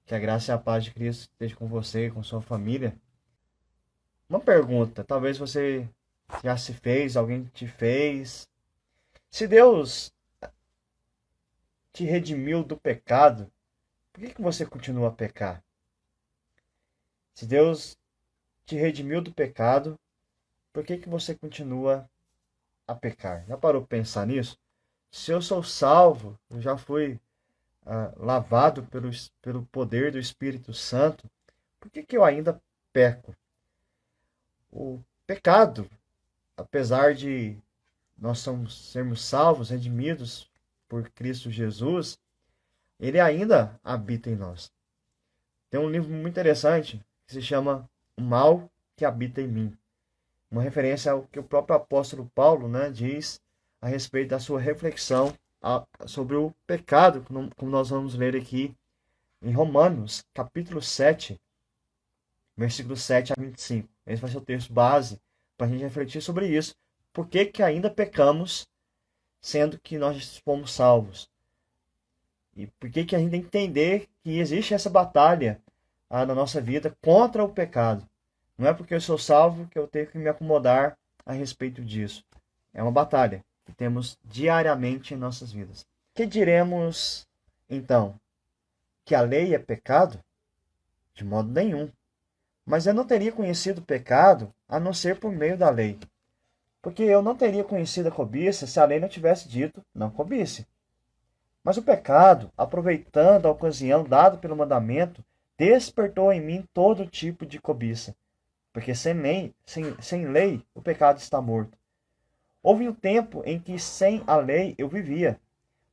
Que a graça e a paz de Cristo esteja com você e com sua família. Uma pergunta, talvez você já se fez, alguém te fez. Se Deus te redimiu do pecado, por que você continua a pecar? Se Deus te redimiu do pecado, por que você continua a pecar? Já parou para pensar nisso? Se eu sou salvo, eu já fui lavado pelo poder do Espírito Santo, por que eu ainda peco? O pecado, apesar de sermos salvos, redimidos por Cristo Jesus, ele ainda habita em nós. Tem um livro muito interessante que se chama O Mal que Habita em Mim. Uma referência ao que o próprio apóstolo Paulo, né, diz a respeito da sua reflexão sobre o pecado, como nós vamos ler aqui em Romanos, capítulo 7, versículos 7 a 25. Esse vai ser o texto base para a gente refletir sobre isso. Por que ainda pecamos, sendo que nós fomos salvos? E por que a gente tem que entender que existe essa batalha na nossa vida contra o pecado? Não é porque eu sou salvo que eu tenho que me acomodar a respeito disso. É uma batalha que temos diariamente em nossas vidas. Que diremos, então? Que a lei é pecado? De modo nenhum. Mas eu não teria conhecido o pecado a não ser por meio da lei. Porque eu não teria conhecido a cobiça se a lei não tivesse dito não cobice. Mas o pecado, aproveitando a ocasião dada pelo mandamento, despertou em mim todo tipo de cobiça. Porque sem lei o pecado está morto. Houve um tempo em que sem a lei eu vivia.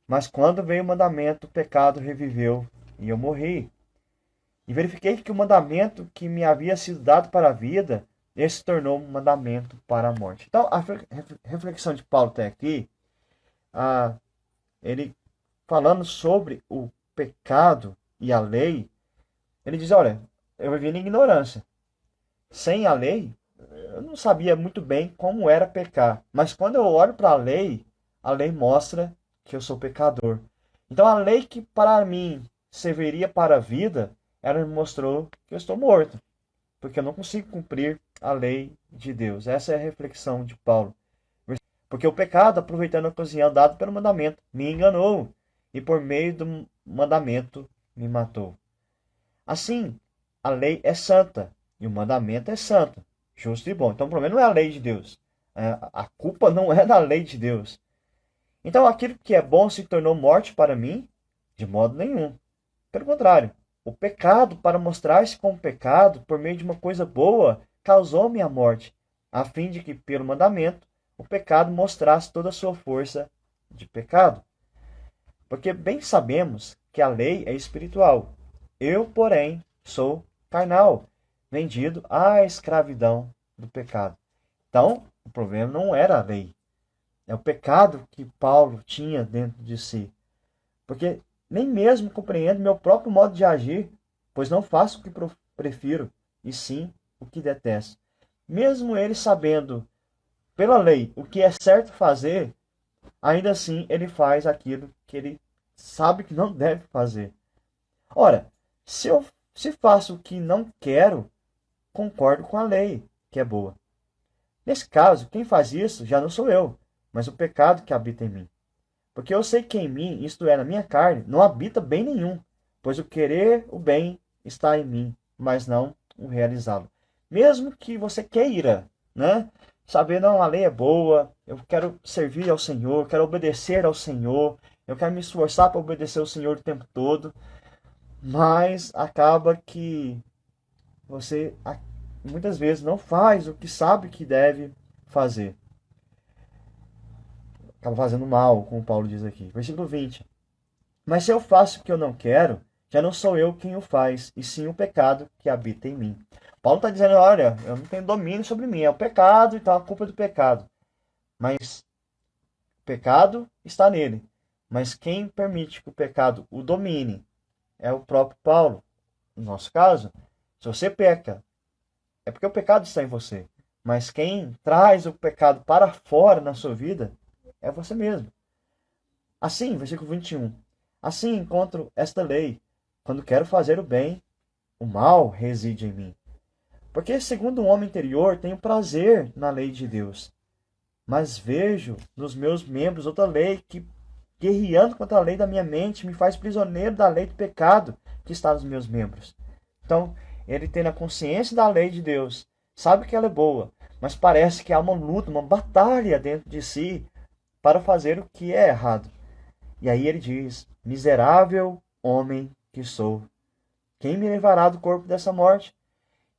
Mas quando veio o mandamento, o pecado reviveu e eu morri. E verifiquei que o mandamento que me havia sido dado para a vida, esse se tornou um mandamento para a morte. Então, a reflexão de Paulo até aqui, ele falando sobre o pecado e a lei, ele diz, olha, eu vivi na ignorância. Sem a lei, eu não sabia muito bem como era pecar. Mas quando eu olho para a lei mostra que eu sou pecador. Então a lei que para mim serviria para a vida, ela me mostrou que eu estou morto. Porque eu não consigo cumprir a lei de Deus. Essa é a reflexão de Paulo. Porque o pecado, aproveitando a ocasião dada pelo mandamento, me enganou. E por meio do mandamento me matou. Assim, a lei é santa. E o mandamento é santo, justo e bom. Então o problema não é a lei de Deus. A culpa não é da lei de Deus. Então aquilo que é bom se tornou morte para mim? De modo nenhum. Pelo contrário, o pecado, para mostrar-se como pecado, por meio de uma coisa boa, causou-me a morte, a fim de que, pelo mandamento, o pecado mostrasse toda a sua força de pecado. Porque bem sabemos que a lei é espiritual. Eu, porém, sou carnal, vendido à escravidão do pecado. Então, o problema não era a lei. É o pecado que Paulo tinha dentro de si. Porque nem mesmo compreendo meu próprio modo de agir, pois não faço o que prefiro, e sim o que detesto. Mesmo ele sabendo, pela lei, o que é certo fazer, ainda assim ele faz aquilo que ele sabe que não deve fazer. Ora, se faço o que não quero, concordo com a lei, que é boa. Nesse caso, quem faz isso já não sou eu, mas o pecado que habita em mim. Porque eu sei que em mim, isto é, na minha carne, não habita bem nenhum, pois o querer o bem está em mim, mas não o realizá-lo. Mesmo que você queira, né? Saber, não, a lei é boa, eu quero servir ao Senhor, quero obedecer ao Senhor, eu quero me esforçar para obedecer ao Senhor o tempo todo, mas acaba que você muitas vezes não faz o que sabe que deve fazer. Acaba fazendo mal, como Paulo diz aqui. Versículo 20. Mas se eu faço o que eu não quero, já não sou eu quem o faz, e sim o pecado que habita em mim. Paulo está dizendo, olha, eu não tenho domínio sobre mim, é o pecado e tal, a culpa é do pecado. Mas o pecado está nele. Mas quem permite que o pecado o domine é o próprio Paulo. No nosso caso, se você peca, é porque o pecado está em você. Mas quem traz o pecado para fora na sua vida é você mesmo. Assim, versículo 21. Assim encontro esta lei. Quando quero fazer o bem, o mal reside em mim. Porque, segundo o homem interior, tenho prazer na lei de Deus, mas vejo nos meus membros outra lei que, guerreando contra a lei da minha mente, me faz prisioneiro da lei do pecado que está nos meus membros. Então, ele tem a consciência da lei de Deus, sabe que ela é boa, mas parece que há uma luta, uma batalha dentro de si para fazer o que é errado. E aí ele diz: miserável homem que sou, quem me levará do corpo dessa morte?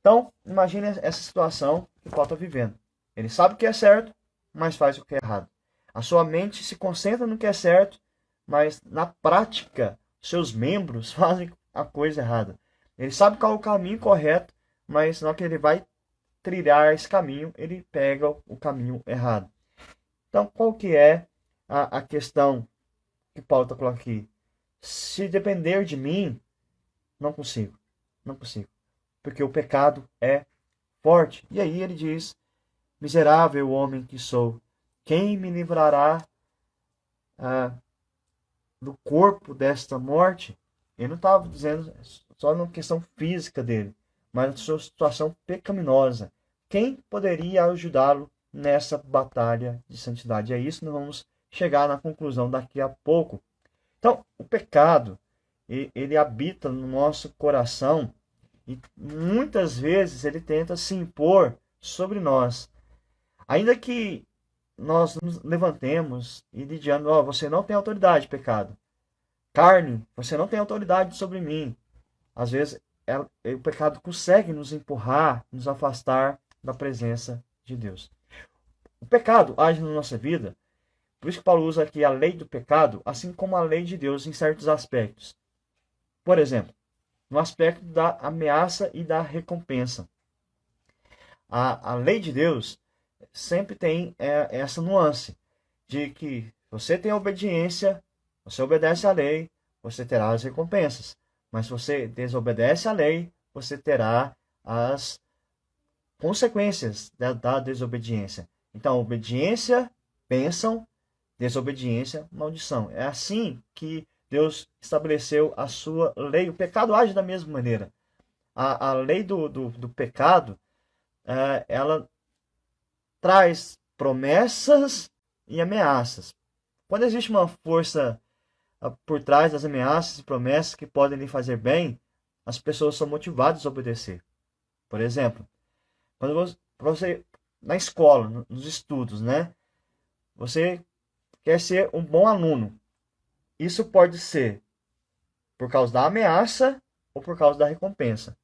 Então, imagine essa situação que Paulo está vivendo. Ele sabe o que é certo, mas faz o que é errado. A sua mente se concentra no que é certo, mas na prática, seus membros fazem a coisa errada. Ele sabe qual é o caminho correto, mas na hora que ele vai trilhar esse caminho, ele pega o caminho errado. Então, qual que é a questão que Paulo está colocando aqui? Se depender de mim, não consigo. Não consigo. Porque o pecado é forte. E aí ele diz: miserável homem que sou, quem me livrará do corpo desta morte? Ele não estava dizendo só na questão física dele, mas na sua situação pecaminosa. Quem poderia ajudá-lo nessa batalha de santidade? É isso que nós vamos chegar na conclusão daqui a pouco. Então, o pecado, ele habita no nosso coração e muitas vezes ele tenta se impor sobre nós. Ainda que nós nos levantemos e dizendo: ó, você não tem autoridade, pecado. Carne, você não tem autoridade sobre mim. Às vezes o pecado consegue nos empurrar, nos afastar da presença de Deus. O pecado age na nossa vida, por isso que Paulo usa aqui a lei do pecado, assim como a lei de Deus em certos aspectos. Por exemplo, no aspecto da ameaça e da recompensa. A lei de Deus sempre tem essa nuance de que você tem obediência, você obedece à lei, você terá as recompensas. Mas se você desobedece à lei, você terá as consequências da desobediência. Então, obediência, bênção, desobediência, maldição. É assim que Deus estabeleceu a sua lei. O pecado age da mesma maneira. A lei do pecado, ela traz promessas e ameaças. Quando existe uma força por trás das ameaças e promessas que podem lhe fazer bem, as pessoas são motivadas a obedecer. Por exemplo, quando você na escola, nos estudos, né? Você quer ser um bom aluno. Isso pode ser por causa da ameaça ou por causa da recompensa.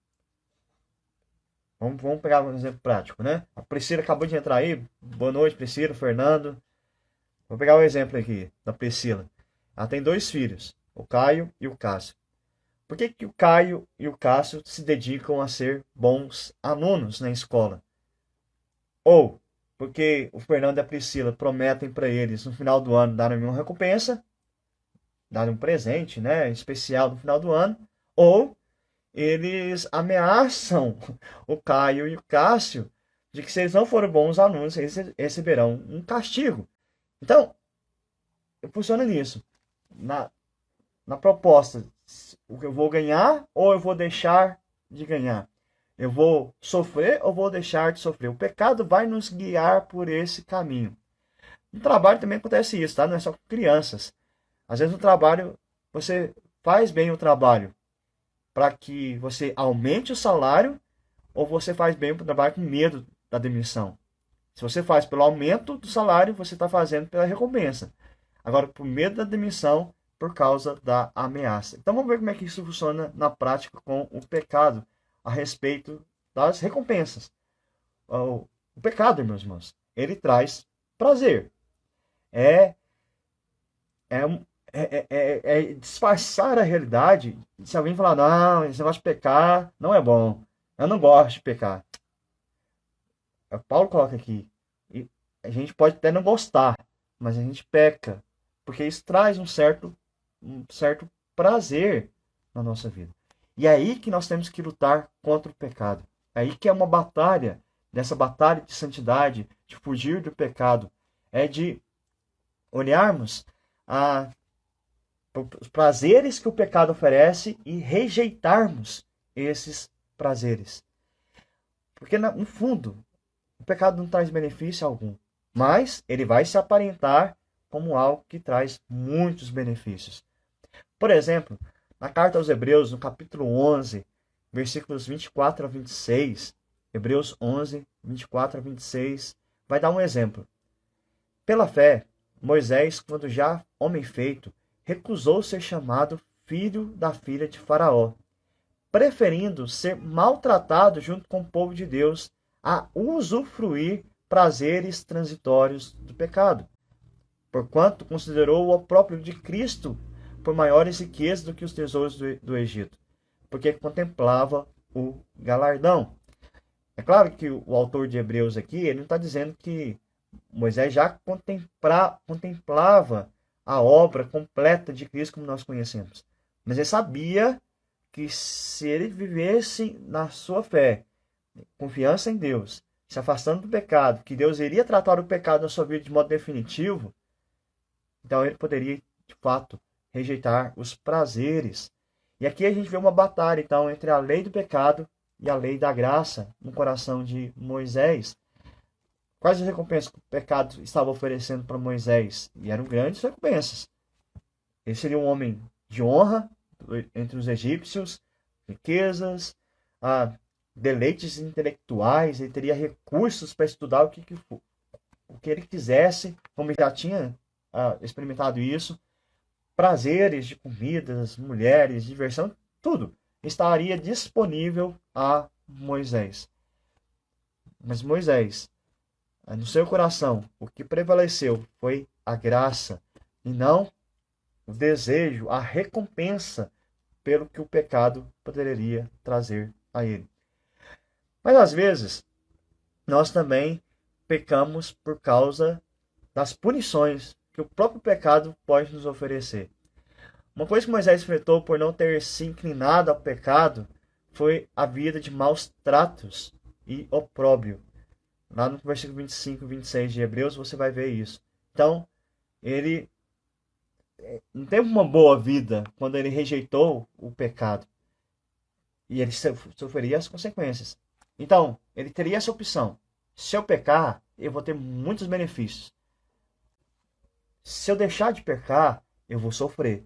Vamos pegar um exemplo prático, né? A Priscila acabou de entrar aí. Boa noite, Priscila, Fernando. Vou pegar um exemplo aqui da Priscila. Ela tem 2 filhos, o Caio e o Cássio. Por que o Caio e o Cássio se dedicam a ser bons alunos na escola? Ou porque o Fernando e a Priscila prometem para eles no final do ano darem uma recompensa, darem um presente, né, especial no final do ano, ou eles ameaçam o Caio e o Cássio de que se eles não forem bons alunos, eles receberão um castigo. Então, funciona nisso. Na proposta, o que eu vou ganhar ou eu vou deixar de ganhar? Eu vou sofrer ou vou deixar de sofrer? O pecado vai nos guiar por esse caminho. No trabalho também acontece isso, tá? Não é só com crianças. Às vezes no trabalho, você faz bem o trabalho para que você aumente o salário ou você faz bem o trabalho com medo da demissão. Se você faz pelo aumento do salário, você está fazendo pela recompensa. Agora, por medo da demissão, por causa da ameaça. Então vamos ver como é que isso funciona na prática com o pecado a respeito das recompensas. O pecado, meus irmãos, ele traz prazer. É, é, disfarçar a realidade. Se alguém falar: não, esse negócio de pecar não é bom, eu não gosto de pecar. Paulo coloca aqui, e a gente pode até não gostar, mas a gente peca, porque isso traz um certo prazer na nossa vida. E é aí que nós temos que lutar contra o pecado. É aí que é uma batalha, dessa batalha de santidade, de fugir do pecado. É de olharmos os prazeres que o pecado oferece e rejeitarmos esses prazeres. Porque, no fundo, o pecado não traz benefício algum, mas ele vai se aparentar como algo que traz muitos benefícios. Por exemplo, na carta aos Hebreus, no capítulo 11, versículos 24 a 26, Hebreus 11, 24 a 26, vai dar um exemplo. Pela fé, Moisés, quando já homem feito, recusou ser chamado filho da filha de Faraó, preferindo ser maltratado junto com o povo de Deus a usufruir prazeres transitórios do pecado, porquanto considerou o próprio de Cristo por maiores riquezas do que os tesouros do Egito, porque contemplava o galardão. É claro que o autor de Hebreus aqui, ele não está dizendo que Moisés já contemplava a obra completa de Cristo como nós conhecemos. Mas ele sabia que se ele vivesse na sua fé, confiança em Deus, se afastando do pecado, que Deus iria tratar o pecado na sua vida de modo definitivo, então ele poderia, de fato, rejeitar os prazeres. E aqui a gente vê uma batalha, então, entre a lei do pecado e a lei da graça no coração de Moisés. Quais as recompensas que o pecado estava oferecendo para Moisés? E eram grandes recompensas. Ele seria um homem de honra entre os egípcios, riquezas, deleites intelectuais, ele teria recursos para estudar o que ele quisesse, como ele já tinha experimentado isso, prazeres de comidas, mulheres, diversão, tudo estaria disponível a Moisés. Mas Moisés, no seu coração, o que prevaleceu foi a graça e não o desejo, a recompensa pelo que o pecado poderia trazer a ele. Mas às vezes, nós também pecamos por causa das punições que o próprio pecado pode nos oferecer. Uma coisa que Moisés enfrentou por não ter se inclinado ao pecado foi a vida de maus tratos e opróbrio. Lá no versículo 25 e 26 de Hebreus você vai ver isso. Então, ele não teve uma boa vida quando ele rejeitou o pecado. E ele sofreria as consequências. Então, ele teria essa opção. Se eu pecar, eu vou ter muitos benefícios. Se eu deixar de pecar, eu vou sofrer.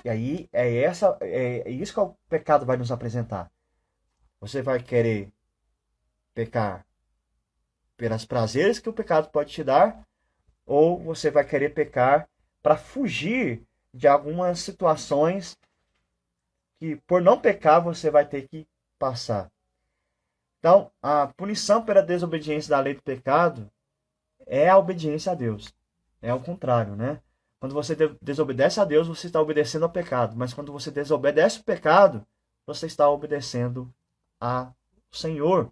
E aí é isso que o pecado vai nos apresentar. Você vai querer pecar pelos prazeres que o pecado pode te dar, ou você vai querer pecar para fugir de algumas situações que, por não pecar, você vai ter que passar. Então, a punição pela desobediência da lei do pecado é a obediência a Deus. É o contrário, né? Quando você desobedece a Deus, você está obedecendo ao pecado. Mas quando você desobedece o pecado, você está obedecendo ao Senhor.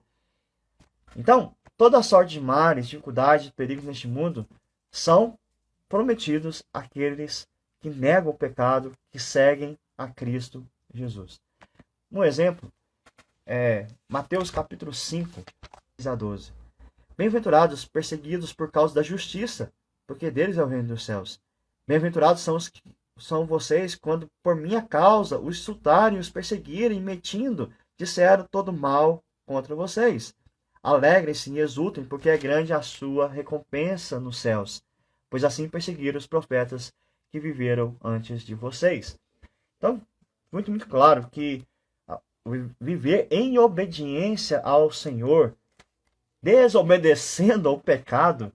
Então, toda sorte de males, dificuldades, perigos neste mundo são prometidos àqueles que negam o pecado, que seguem a Cristo Jesus. Um exemplo é Mateus capítulo 5, 10 a 12. Bem-aventurados perseguidos por causa da justiça, porque deles é o reino dos céus. Bem-aventurados são vocês quando por minha causa os insultarem, os perseguirem, mentindo, disseram todo mal contra vocês. Alegrem-se e exultem, porque é grande a sua recompensa nos céus, pois assim perseguiram os profetas que viveram antes de vocês. Então, muito claro que viver em obediência ao Senhor, desobedecendo ao pecado,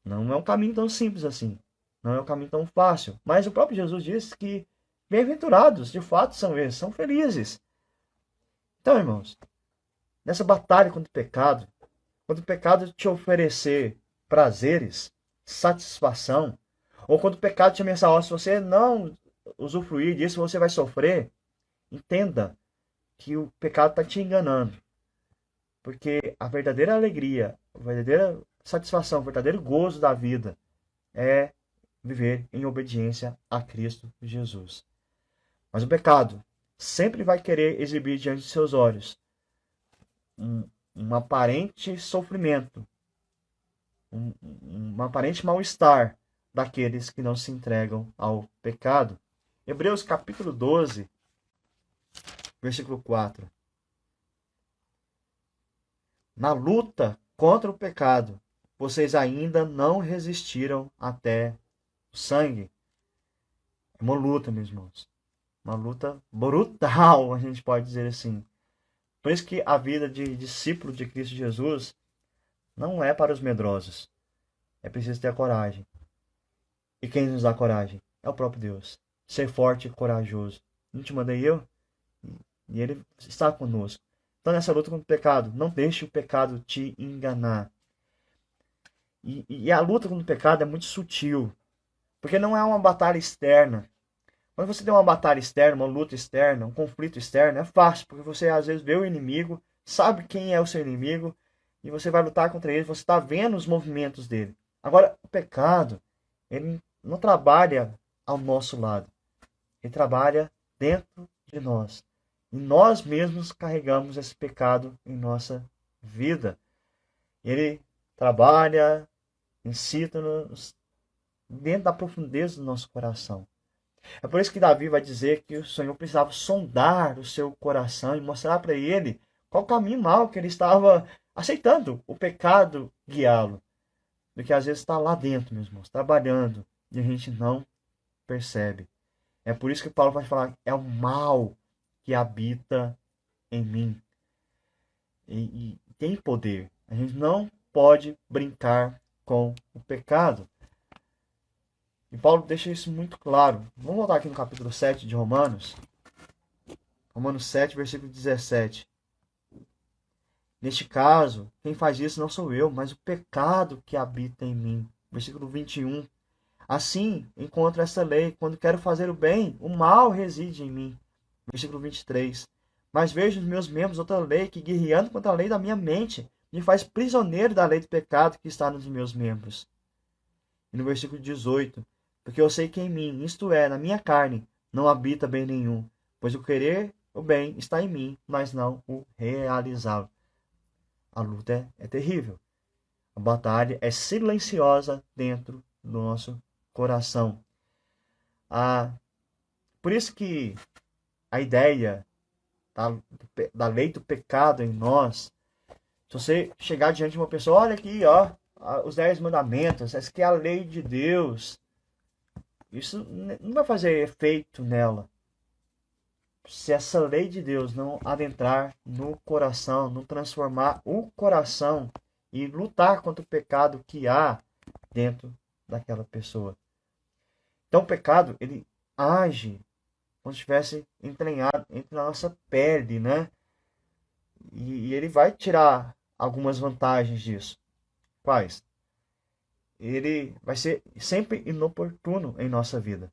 não é um caminho tão simples assim. Não é um caminho tão fácil. Mas o próprio Jesus disse que bem-aventurados, de fato, são eles, são felizes. Então, irmãos, nessa batalha contra o pecado, quando o pecado te oferecer prazeres, satisfação, ou quando o pecado te ameaçar, se você não usufruir disso, você vai sofrer, entenda que o pecado está te enganando. Porque a verdadeira alegria, a verdadeira satisfação, o verdadeiro gozo da vida é viver em obediência a Cristo Jesus. Mas o pecado sempre vai querer exibir diante de seus olhos um aparente sofrimento, um aparente mal-estar, daqueles que não se entregam ao pecado. Hebreus capítulo 12, versículo 4. Na luta contra o pecado, vocês ainda não resistiram até o sangue. É uma luta, meus irmãos. Uma luta brutal, a gente pode dizer assim. Por isso que a vida de discípulo de Cristo Jesus não é para os medrosos. É preciso ter a coragem. E quem nos dá coragem? É o próprio Deus. Ser forte e corajoso. Não te mandei eu? E Ele está conosco. Então, nessa luta contra o pecado, não deixe o pecado te enganar. E a luta contra o pecado é muito sutil. Porque não é uma batalha externa. Quando você tem uma batalha externa, uma luta externa, um conflito externo, é fácil. Porque você às vezes vê o inimigo, sabe quem é o seu inimigo, e você vai lutar contra ele, você está vendo os movimentos dele. Agora, o pecado, ele não trabalha ao nosso lado. Ele trabalha dentro de nós. E nós mesmos carregamos esse pecado em nossa vida. Ele trabalha, incita-nos dentro da profundeza do nosso coração. É por isso que Davi vai dizer que o Senhor precisava sondar o seu coração e mostrar para ele qual o caminho mau que ele estava aceitando, o pecado guiá-lo. Do que às vezes está lá dentro, meus irmãos, trabalhando, e a gente não percebe. É por isso que Paulo vai falar, é o mal que habita em mim. E tem poder. A gente não pode brincar com o pecado. E Paulo deixa isso muito claro. Vamos voltar aqui no capítulo 7 de Romanos. Romanos 7, versículo 17. Neste caso, quem faz isso não sou eu, mas o pecado que habita em mim. Versículo 21. Assim, encontro essa lei, quando quero fazer o bem, o mal reside em mim. Versículo 23. Mas vejo nos meus membros outra lei que, guerreando contra a lei da minha mente, me faz prisioneiro da lei do pecado que está nos meus membros. E no versículo 18. Porque eu sei que em mim, isto é, na minha carne, não habita bem nenhum, pois o querer o bem está em mim, mas não o realizá-lo. A luta é terrível. A batalha é silenciosa dentro do nosso coração. Por isso que a ideia da lei do pecado em nós, se você chegar diante de uma pessoa, olha aqui, ó, os 10 mandamentos, essa aqui é a lei de Deus, isso não vai fazer efeito nela. Se essa lei de Deus não adentrar no coração, não transformar o coração e lutar contra o pecado que há dentro daquela pessoa. Então o pecado, ele age como se estivesse entranhado entre a nossa pele, né? E ele vai tirar algumas vantagens disso. Quais? Ele vai ser sempre inoportuno em nossa vida.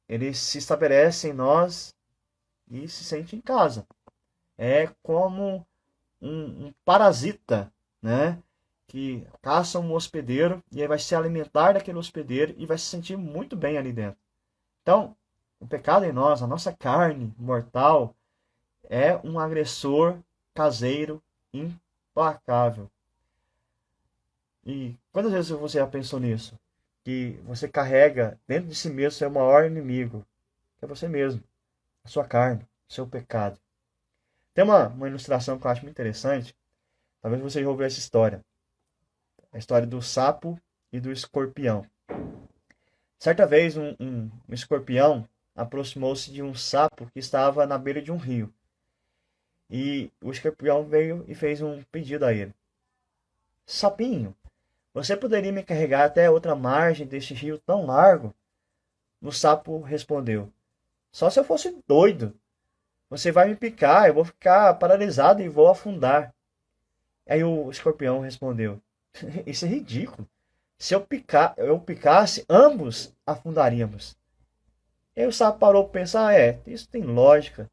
Ele se estabelece em nós e se sente em casa. É como um parasita, né? Que caça um hospedeiro e aí vai se alimentar daquele hospedeiro e vai se sentir muito bem ali dentro. Então, o pecado em nós, a nossa carne mortal, é um agressor caseiro implacável. E quantas vezes você já pensou nisso? Que você carrega dentro de si mesmo seu maior inimigo, que é você mesmo, a sua carne, o seu pecado. Tem uma ilustração que eu acho muito interessante. Talvez você já ouviu essa história. A história do sapo e do escorpião. Certa vez, um escorpião aproximou-se de um sapo que estava na beira de um rio. E o escorpião veio e fez um pedido a ele. Sapinho, você poderia me carregar até a outra margem deste rio tão largo? O sapo respondeu, só se eu fosse doido. Você vai me picar, eu vou ficar paralisado e vou afundar. Aí o escorpião respondeu, isso é ridículo. Se eu picasse, ambos afundaríamos. E aí o sapo parou para pensar, isso tem lógica.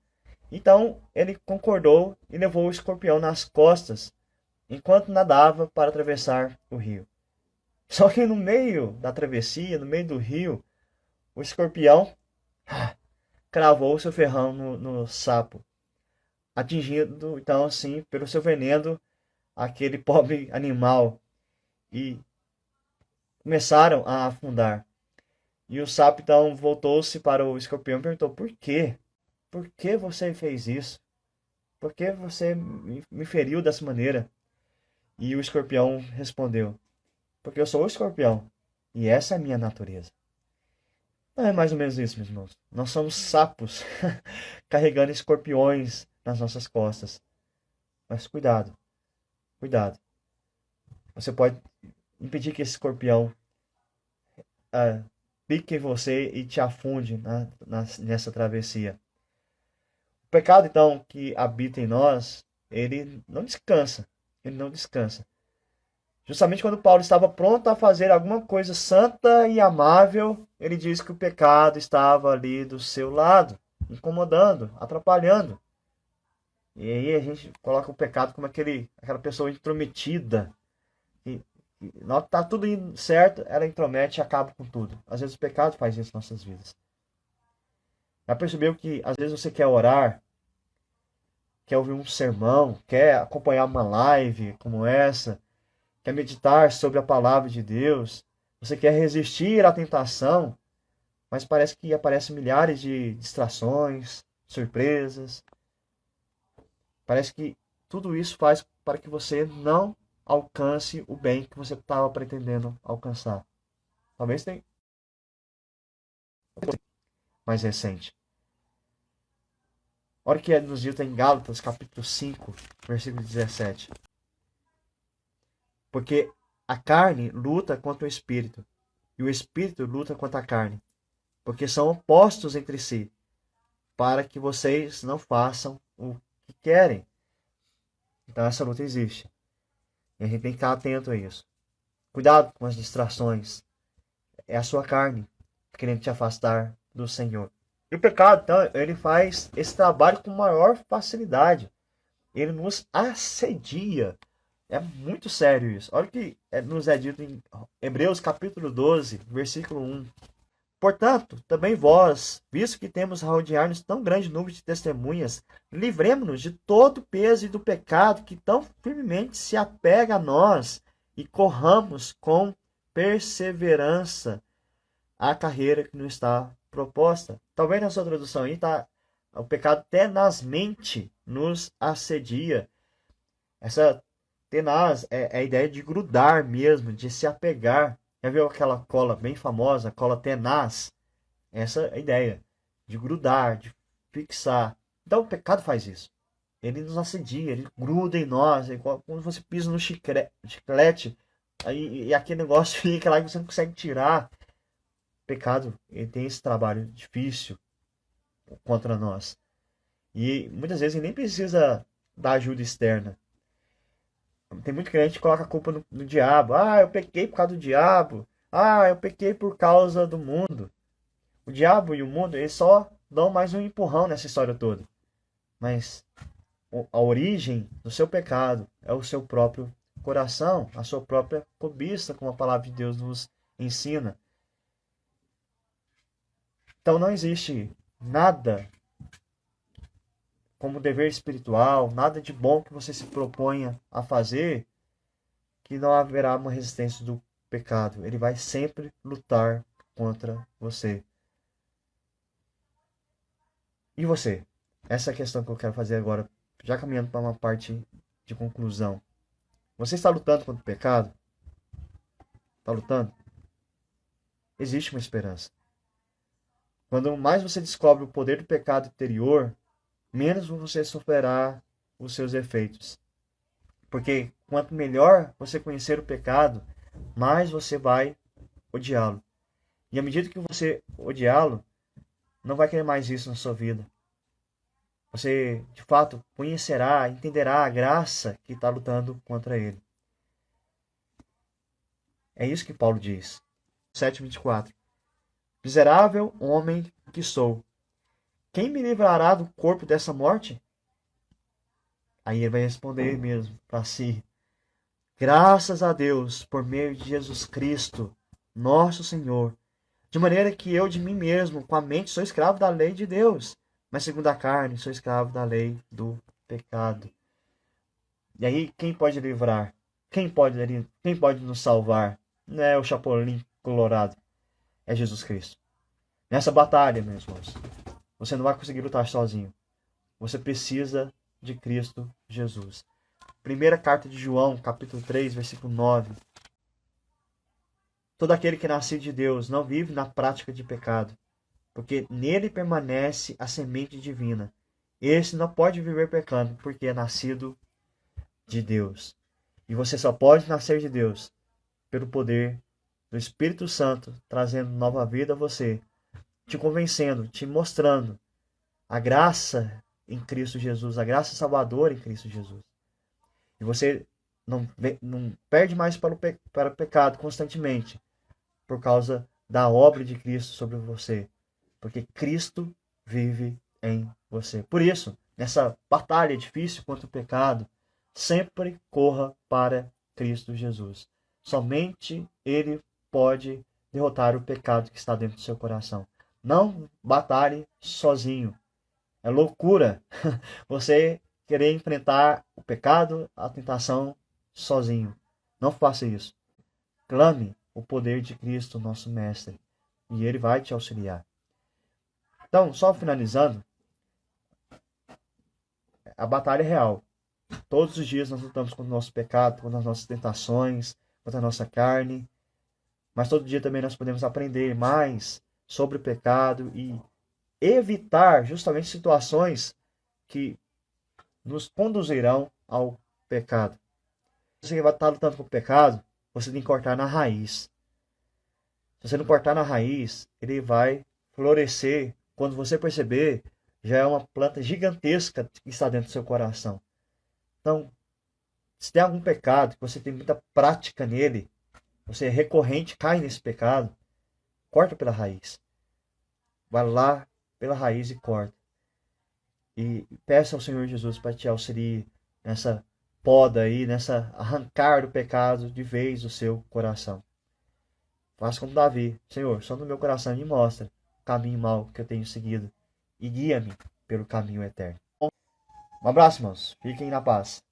Então ele concordou e levou o escorpião nas costas, enquanto nadava para atravessar o rio. Só que no meio da travessia, no meio do rio, o escorpião cravou seu ferrão no sapo, atingindo então assim pelo seu veneno aquele pobre animal. E começaram a afundar. E o sapo então voltou-se para o escorpião e perguntou: Por quê? Por que você fez isso? Por que você me feriu dessa maneira? E o escorpião respondeu: Porque eu sou o escorpião e essa é a minha natureza. Não é mais ou menos isso, meus irmãos. Nós somos sapos carregando escorpiões nas nossas costas. Mas cuidado, cuidado. Você pode impedir que esse escorpião ah, pique em você e te afunde nessa travessia. O pecado, então, que habita em nós, ele não descansa. Ele não descansa. Justamente quando Paulo estava pronto a fazer alguma coisa santa e amável, ele diz que o pecado estava ali do seu lado, incomodando, atrapalhando. E aí a gente coloca o pecado como aquela pessoa intrometida. E, na hora que está tudo indo certo, ela intromete e acaba com tudo. Às vezes o pecado faz isso em nossas vidas. Já percebeu que às vezes você quer orar, quer ouvir um sermão, quer acompanhar uma live como essa, quer meditar sobre a palavra de Deus, você quer resistir à tentação, mas parece que aparecem milhares de distrações, surpresas. Parece que tudo isso faz para que você não alcance o bem que você estava pretendendo alcançar. Talvez tenha mais recente. Olha o que é nos dito em Gálatas, capítulo 5, versículo 17. Porque a carne luta contra o espírito, e o espírito luta contra a carne, porque são opostos entre si, para que vocês não façam o que querem. Então essa luta existe. E a gente tem que estar atento a isso. Cuidado com as distrações. É a sua carne querendo te afastar do Senhor. E o pecado, então, ele faz esse trabalho com maior facilidade. Ele nos assedia. É muito sério isso. Olha o que nos é dito em Hebreus capítulo 12, versículo 1. Portanto, também vós, visto que temos a rodear-nos tão grande número de testemunhas, livremo-nos de todo o peso e do pecado que tão firmemente se apega a nós e corramos com perseverança a carreira que nos está proposta. Talvez na sua tradução aí está o pecado tenazmente nos assedia. Essa tenaz é a ideia de grudar mesmo, de se apegar. Já viu aquela cola bem famosa, cola tenaz? Essa é a ideia de grudar, de fixar. Então o pecado faz isso. Ele nos assedia, ele gruda em nós, é igual quando você pisa no chiclete, aí, e aquele negócio fica lá e você não consegue tirar. O pecado, ele tem esse trabalho difícil contra nós. E muitas vezes ele nem precisa da ajuda externa. Tem muito crente que coloca a culpa no diabo. Ah, eu pequei por causa do diabo. Ah, eu pequei por causa do mundo. O diabo e o mundo, eles só dão mais um empurrão nessa história toda. Mas a origem do seu pecado é o seu próprio coração, a sua própria cobiça, como a palavra de Deus nos ensina. Então não existe nada como dever espiritual, nada de bom que você se proponha a fazer, que não haverá uma resistência do pecado. Ele vai sempre lutar contra você. E você? Essa é a questão que eu quero fazer agora, já caminhando para uma parte de conclusão. Você está lutando contra o pecado? Está lutando? Existe uma esperança. Quando mais você descobre o poder do pecado interior, menos você sofrerá os seus efeitos. Porque quanto melhor você conhecer o pecado, mais você vai odiá-lo. E à medida que você odiá-lo, não vai querer mais isso na sua vida. Você, de fato, conhecerá, entenderá a graça que está lutando contra ele. É isso que Paulo diz. 7:24. Miserável homem que sou, quem me livrará do corpo dessa morte? Aí ele vai responder mesmo para si. Graças a Deus por meio de Jesus Cristo, nosso Senhor. De maneira que eu de mim mesmo, com a mente, sou escravo da lei de Deus, mas segundo a carne, sou escravo da lei do pecado. E aí, quem pode livrar? Quem pode nos salvar? não é o Chapolin Colorado, é Jesus Cristo. Nessa batalha, meus irmãos, você não vai conseguir lutar sozinho. Você precisa de Cristo Jesus. Primeira carta de João, capítulo 3, versículo 9. Todo aquele que nasce de Deus não vive na prática de pecado, porque nele permanece a semente divina. Esse não pode viver pecando, porque é nascido de Deus. E você só pode nascer de Deus pelo poder do Espírito Santo, trazendo nova vida a você, te convencendo, te mostrando a graça em Cristo Jesus, a graça salvadora em Cristo Jesus. E você não perde mais para o pecado constantemente, por causa da obra de Cristo sobre você. Porque Cristo vive em você. Por isso, nessa batalha difícil contra o pecado, sempre corra para Cristo Jesus. Somente Ele pode derrotar o pecado que está dentro do seu coração. Não batalhe sozinho. É loucura você querer enfrentar o pecado, a tentação sozinho. Não faça isso. Clame o poder de Cristo, nosso Mestre, e Ele vai te auxiliar. Então, só finalizando, a batalha é real. Todos os dias nós lutamos contra o nosso pecado, contra as nossas tentações, contra a nossa carne, mas todo dia também nós podemos aprender mais sobre o pecado e evitar justamente situações que nos conduzirão ao pecado. Se você vai estar lutando com o pecado, você tem que cortar na raiz. Se você não cortar na raiz, ele vai florescer. Quando você perceber, já é uma planta gigantesca que está dentro do seu coração. Então, se tem algum pecado, que você tem muita prática nele, você é recorrente, cai nesse pecado, corta pela raiz. Vai lá pela raiz e corta. E peça ao Senhor Jesus para te auxiliar nessa poda aí, nessa arrancar do pecado de vez do seu coração. Faça como Davi. Senhor, só no meu coração me mostra o caminho mau que eu tenho seguido e guia-me pelo caminho eterno. Um abraço, irmãos. Fiquem na paz.